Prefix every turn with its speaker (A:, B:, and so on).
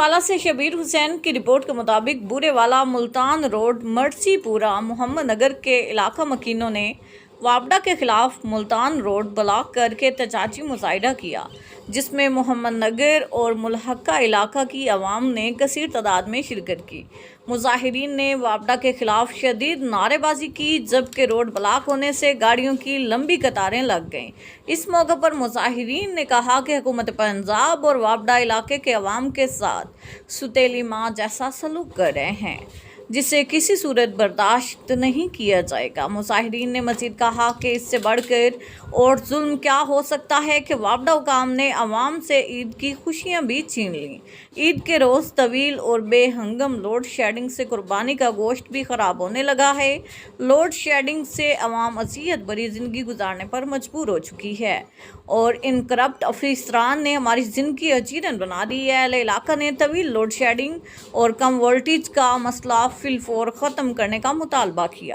A: वाला से शबीर हुसैन की रिपोर्ट के मुताबिक बूरेवाला मुल्तान रोड मर्सीपुरा मोहम्मद नगर के इलाका मकीनों ने वापडा के खिलाफ मुल्तान रोड ब्लॉक करके एहतजाजी मुजाहिरा किया, जिसमें मोहम्मद नगर और मुल्हका इलाका की आवाम ने कसीर तादाद में शिरकत की। मुजाहिरीन ने वापडा के खिलाफ शदीद नारेबाजी की, जबकि रोड ब्लॉक होने से गाड़ियों की लंबी कतारें लग गईं। इस मौके पर मुजाहिरीन ने कहा कि हुकूमत पंजाब और वापडा इलाके के अवाम के साथ सुतेली माँ जैसा सलूक कर रहे हैं, जिसे किसी सूरत बर्दाश्त नहीं किया जाएगा। मुजाहिरीन ने मजीद कहा कि इससे बढ़कर और जुल्म क्या हो सकता है कि वापडा हुकाम ने अवाम से ईद की खुशियां भी छीन लीं। ईद के रोज़ तवील और बेहंगम लोड शेडिंग से कुर्बानी का गोश्त भी ख़राब होने लगा है। लोड शेडिंग से अवाम अज़ियत भरी ज़िंदगी गुजारने पर मजबूर हो चुकी है और इन करप्ट अफसरान ने हमारी ज़िंदगी अजीरन बना दी है। अहले इलाका ने तवील लोड शेडिंग और कम वोल्टेज का मसला फिलफौर ख़त्म करने का मुतालबा किया।